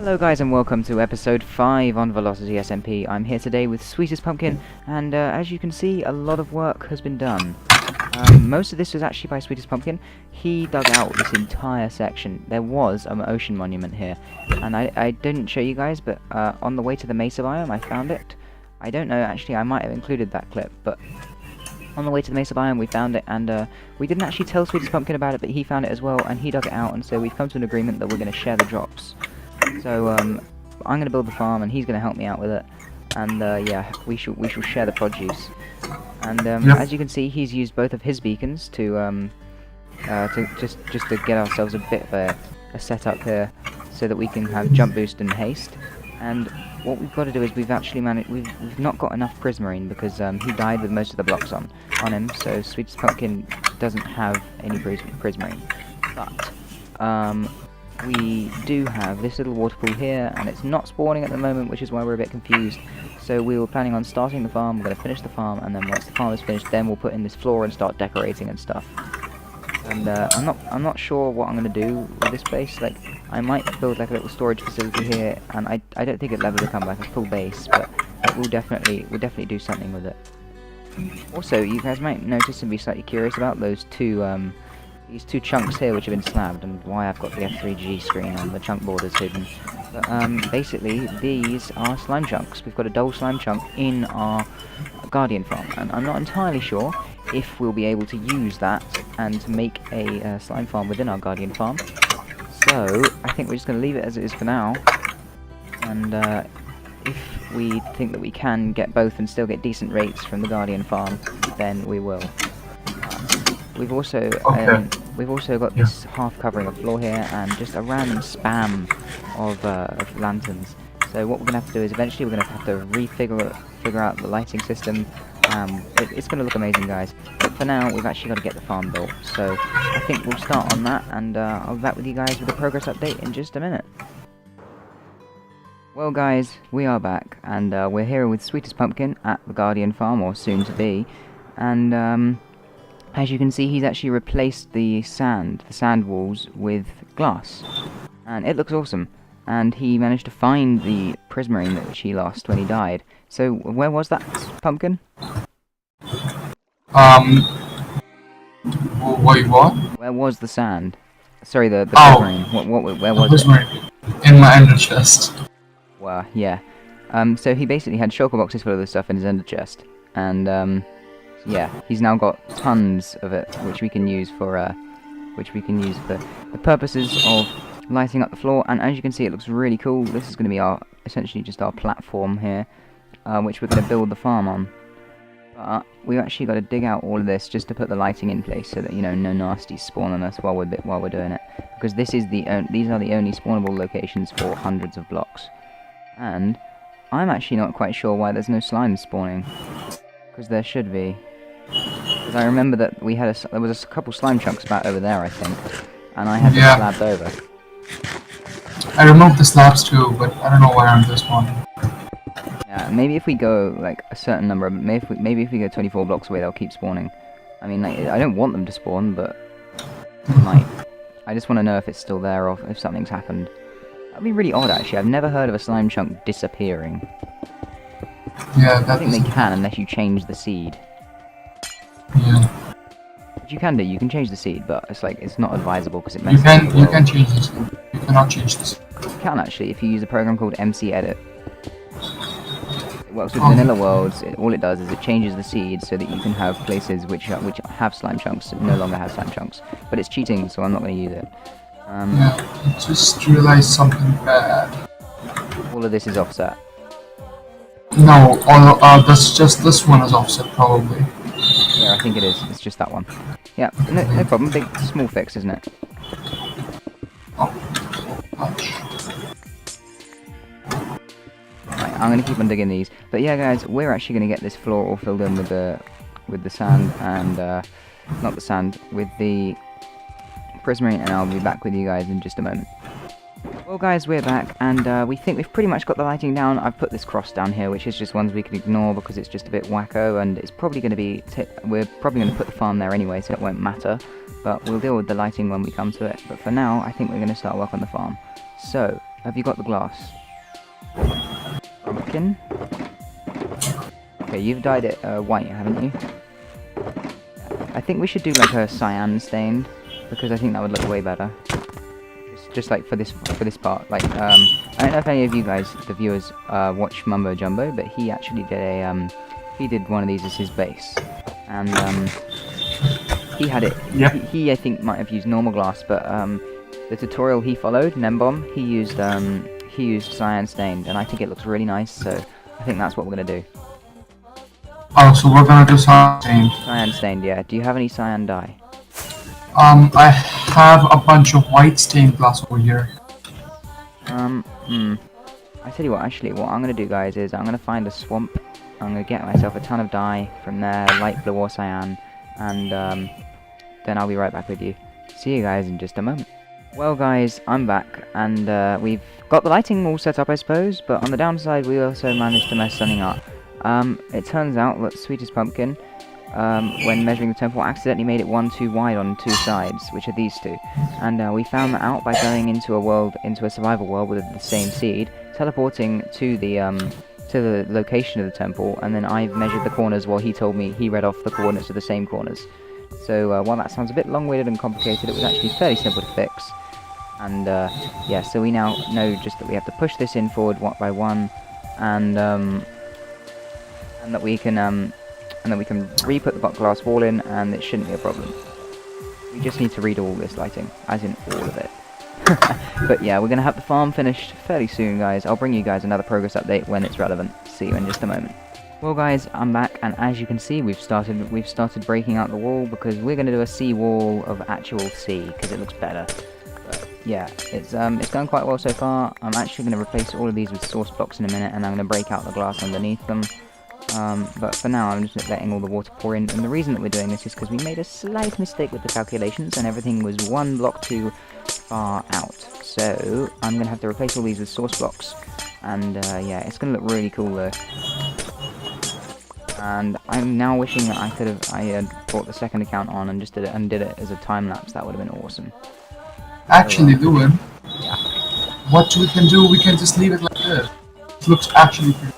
Hello guys and welcome to episode 5 on Velocity SMP. I'm here today with Sweetest Pumpkin and as you can see a lot of work has been done. Most of this was actually by Sweetest Pumpkin. He dug out this entire section. There was an ocean monument here and I didn't show you guys, but on the way to the Mesa biome I found it. I don't know, actually I might have included that clip, but on the way to the Mesa biome we found it, and we didn't actually tell Sweetest Pumpkin about it, but he found it as well and he dug it out, and so we've come to an agreement that we're going to share the drops. So I'm going to build the farm and he's going to help me out with it, and yeah, we shall share the produce. And as you can see, he's used both of his beacons to just to get ourselves a bit of a setup here, so that we can have jump boost and haste. And what we've got to do is we've not got enough prismarine because he died with most of the blocks on him, so Sweetest Pumpkin doesn't have any prismarine. But we do have this little water pool here, and it's not spawning at the moment, which is why we're a bit confused. So we were planning on starting the farm, we're going to finish the farm, and then once the farm is finished, then we'll put in this floor and start decorating and stuff. And I'm not sure what I'm going to do with this place. Like, I might build like a little storage facility here, and I don't think it'll ever become like a full base, but we'll definitely do something with it. Also, you guys might notice and be slightly curious about those these two chunks here which have been slabbed, and why I've got the F3G screen on the chunk borders hidden. But basically these are slime chunks. We've got a double slime chunk in our Guardian farm, and I'm not entirely sure if we'll be able to use that and make a slime farm within our Guardian farm. So I think we're just going to leave it as it is for now, and if we think that we can get both and still get decent rates from the Guardian farm, then we will. We've also got this half covering of floor here, and just a random spam of lanterns. So what we're going to have to do is eventually we're going to have to figure out the lighting system. It's going to look amazing, guys. But for now, we've actually got to get the farm built. So I think we'll start on that, and I'll be back with you guys with a progress update in just a minute. Well guys, we are back, and we're here with Sweetest Pumpkin at the Guardian farm, or soon to be. And as you can see, he's actually replaced the sand walls with glass, and it looks awesome. And he managed to find the prismarine that he lost when he died. So where was that, Pumpkin? Wait, what? Where was the sand? Sorry, the prismarine. Where was it? In my ender chest. Well, yeah. So he basically had shulker boxes full of this stuff in his ender chest, and yeah, he's now got tons of it, which we can use for the purposes of lighting up the floor. And as you can see, it looks really cool. This is going to be essentially just our platform here, which we're going to build the farm on. But we've actually got to dig out all of this just to put the lighting in place, so that, you know, no nasties spawn on us while we're doing it, because these are the only spawnable locations for hundreds of blocks. And I'm actually not quite sure why there's no slime spawning, because there should be. Because I remember that there was a couple slime chunks about over there, I think, and I had them slabbed over. I removed the slabs too, but I don't know why I'm this one. Yeah, maybe if we go like a certain number, maybe if we go 24 blocks away, they'll keep spawning. I mean, like, I don't want them to spawn, but they might. I just want to know if it's still there or if something's happened. That'd be really odd, actually. I've never heard of a slime chunk disappearing. Yeah, I think they can, unless you change the seed. Yeah. Which you can do. You can change the seed, but it's not advisable because it messes You can change this. You cannot change this. You can actually, if you use a program called MC Edit. It works with vanilla worlds. All it does is it changes the seed so that you can have places which have slime chunks no longer have slime chunks. But it's cheating, so I'm not going to use it. Yeah, just realized something bad. All of this is offset. No, that's just this one is offset probably. Yeah, I think it is. It's just that one. Yeah, no problem. Small fix, isn't it? Oh, gosh. Right, I'm gonna keep on digging these. But yeah, guys, we're actually gonna get this floor all filled in with the sand and not the sand, with the prismarine, and I'll be back with you guys in just a moment. Well guys, we're back, and we think we've pretty much got the lighting down. I've put this cross down here, which is just ones we can ignore because it's just a bit wacko, and it's probably going to be... we're probably going to put the farm there anyway, so it won't matter. But we'll deal with the lighting when we come to it. But for now, I think we're going to start work on the farm. So, Have you got the glass? Pumpkin? Okay, you've dyed it white, haven't you? I think we should do like a cyan stained, because I think that would look way better. Just like for this part. Like I don't know if any of you guys, the viewers, watch Mumbo Jumbo, but he actually did a he did one of these as his base, and he had it. Yeah. He I think might have used normal glass, but the tutorial he followed, Nembom, he used cyan stained, and I think it looks really nice. So I think that's what we're gonna do. Oh, so we're gonna do something. Cyan stained, yeah. Do you have any cyan dye? I have a bunch of white stained glass over here. I tell you what, actually, what I'm gonna do, guys, is I'm gonna find a swamp. I'm gonna get myself a ton of dye from there, light blue or cyan, and then I'll be right back with you. See you guys in just a moment. Well, guys, I'm back, and we've got the lighting all set up, I suppose, but on the downside, we also managed to mess something up. It turns out that Sweetest Pumpkin, when measuring the temple, accidentally made it one too wide on two sides, which are these two. And we found that out by going into a survival world with the same seed, teleporting to the location of the temple, and then I measured the corners while he told me he read off the coordinates of the same corners. So while that sounds a bit long-winded and complicated, it was actually fairly simple to fix. And yeah, so we now know just that we have to push this in forward one by one, and that we can re-put the glass wall in, and it shouldn't be a problem. We just need to read all this lighting, as in all of it. But yeah, we're going to have the farm finished fairly soon, guys. I'll bring you guys another progress update when it's relevant. See you in just a moment. Well, guys, I'm back, and as you can see, we've started breaking out the wall, because we're going to do a sea wall of actual sea, because it looks better. But yeah, it's going quite well so far. I'm actually going to replace all of these with source blocks in a minute, and I'm going to break out the glass underneath them. But for now, I'm just letting all the water pour in, and the reason that we're doing this is because we made a slight mistake with the calculations, and everything was one block too far out. So I'm going to have to replace all these with source blocks, and yeah, it's going to look really cool though. And I'm now wishing that I had brought the second account on and just did it as a time lapse. That would have been awesome. Actually, So, yeah. What we can do, we can just leave it like this. It looks actually pretty.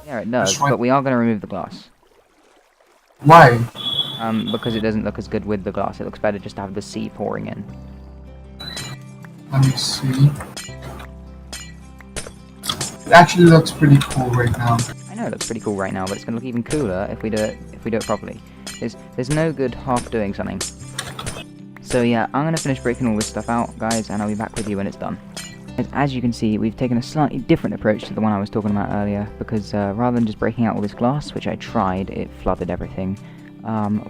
Yeah, it does, but we are going to remove the glass. Why? Because it doesn't look as good with the glass. It looks better just to have the sea pouring in. Let me see. It actually looks pretty cool right now. I know it looks pretty cool right now, but it's going to look even cooler if we do it properly. There's no good half doing something. So yeah, I'm going to finish breaking all this stuff out, guys, and I'll be back with you when it's done. As you can see, we've taken a slightly different approach to the one I was talking about earlier, because rather than just breaking out all this glass, which I tried, it flooded everything,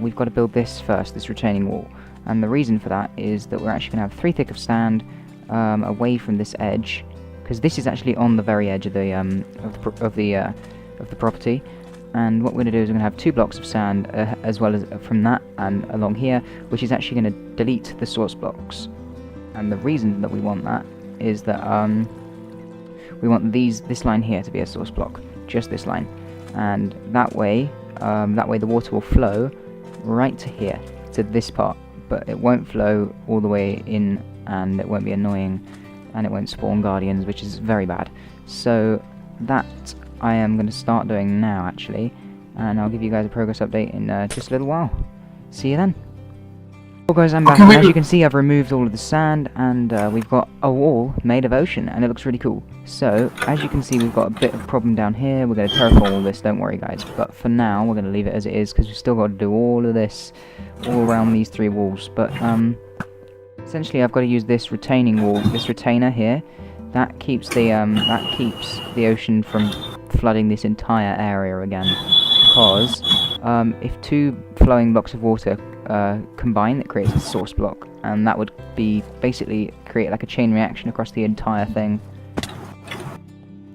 we've got to build this first, this retaining wall. And the reason for that is that we're actually going to have 3 thick of sand away from this edge, because this is actually on the very edge of the property. And what we're going to do is we're going to have 2 blocks of sand as well as from that and along here, which is actually going to delete the source blocks. And the reason that we want that is that we want this line here to be a source block, just this line, and that way the water will flow right to here, to this part, but it won't flow all the way in, and it won't be annoying, and it won't spawn guardians, which is very bad. So that I am going to start doing now, actually, and I'll give you guys a progress update in just a little while. See you then. Well, guys, I'm back, and as you can see, I've removed all of the sand, and we've got a wall made of ocean, and it looks really cool. So, as you can see, we've got a bit of problem down here. We're going to terraform all this, don't worry, guys. But for now, we're going to leave it as it is, because we've still got to do all of this all around these 3 walls. But, essentially, I've got to use this retaining wall, this retainer here. That keeps the ocean from flooding this entire area again. Because, if 2 flowing blocks of water combine, it creates a source block, and that would be basically create like a chain reaction across the entire thing,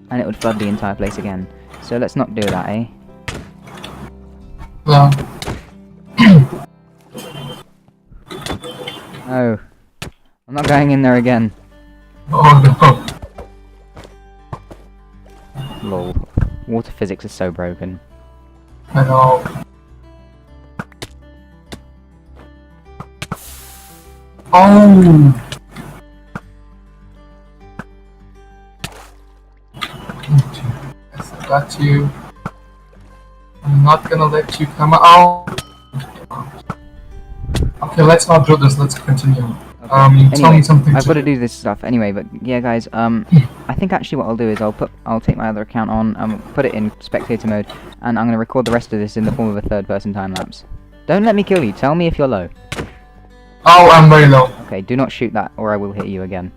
and it would flood the entire place again. So let's not do that, eh? Well. Oh, I'm not going in there again. Oh no. Lol. Water physics is so broken. I know. Oh! got you. I'm not gonna let you come out. Okay, let's not do this. Let's continue. Okay. Tell me something I've to got to do. do this stuff anyway. But yeah, guys. I think actually what I'll do is I'll take my other account on, put it in spectator mode, and I'm gonna record the rest of this in the form of a third-person time lapse. Don't let me kill you. Tell me if you're low. Oh, I'm very low. Okay. Do not shoot that, or I will hit you again.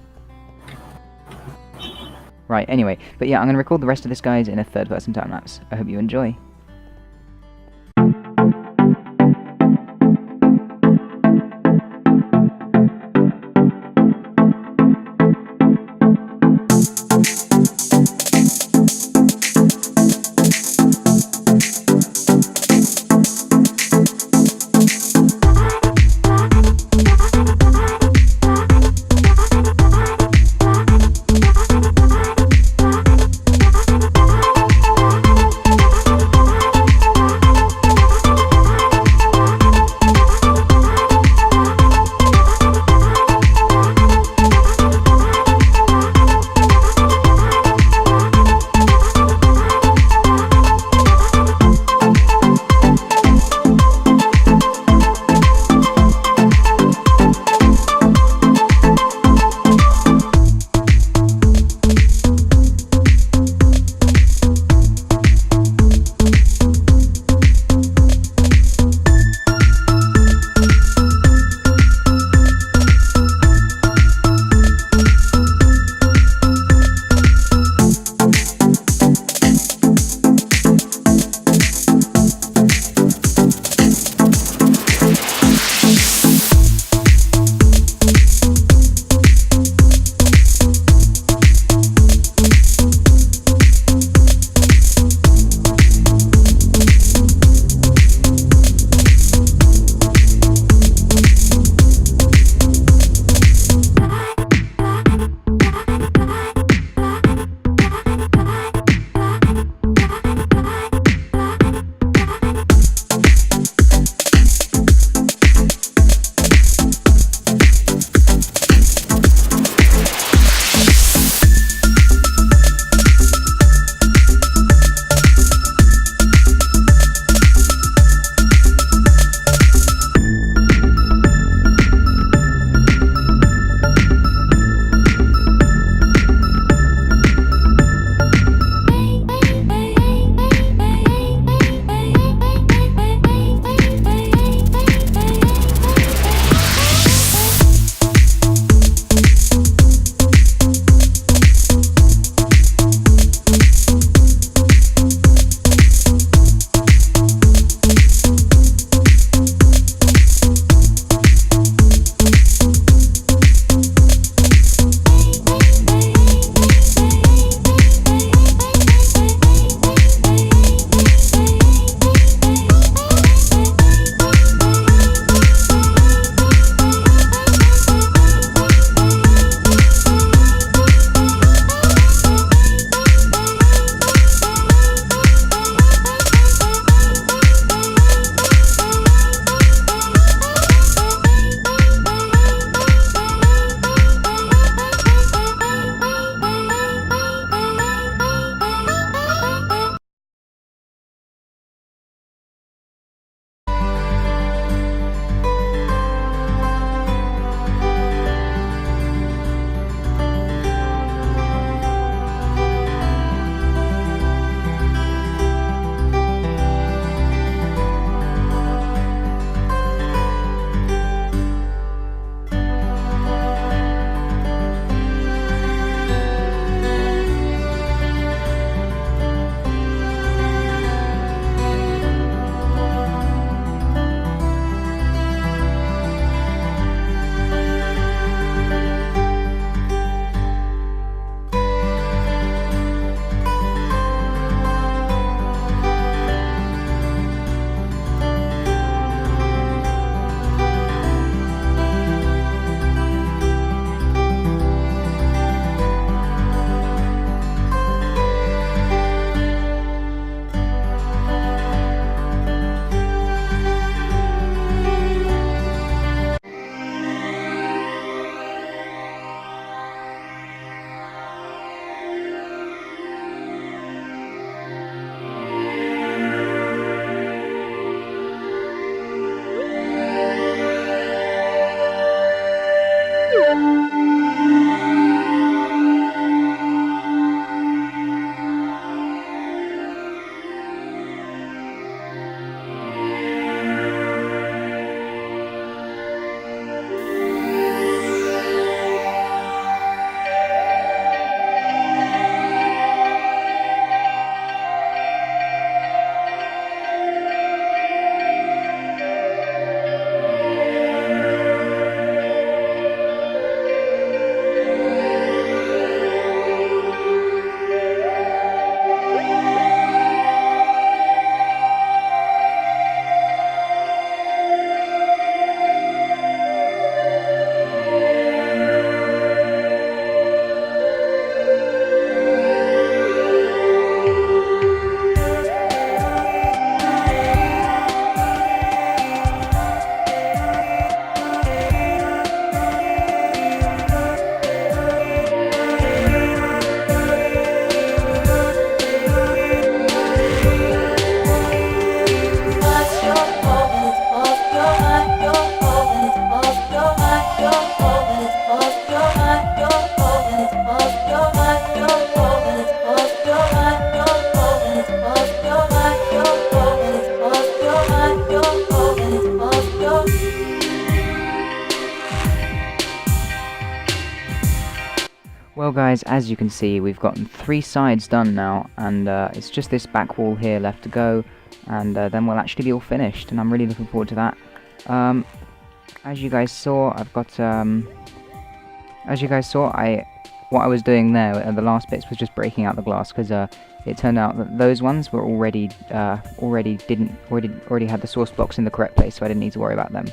Right. Anyway, but yeah, I'm gonna record the rest of this, guys, in a third-person time lapse. I hope you enjoy. guys, as you can see, we've gotten 3 sides done now, and it's just this back wall here left to go, and then we'll actually be all finished, and I'm really looking forward to that. As you guys saw, what I was doing there at the last bits was just breaking out the glass, because it turned out that those ones were already had the source blocks in the correct place, so I didn't need to worry about them.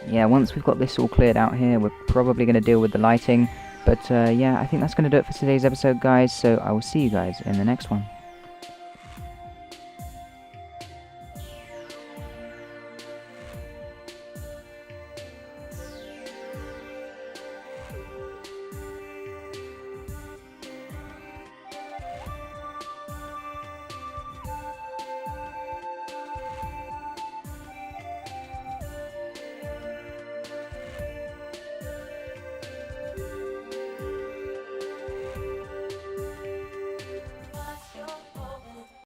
Yeah, once we've got this all cleared out here, we're probably going to deal with the lighting, but yeah, I think that's going to do it for today's episode, guys, so I will see you guys in the next one.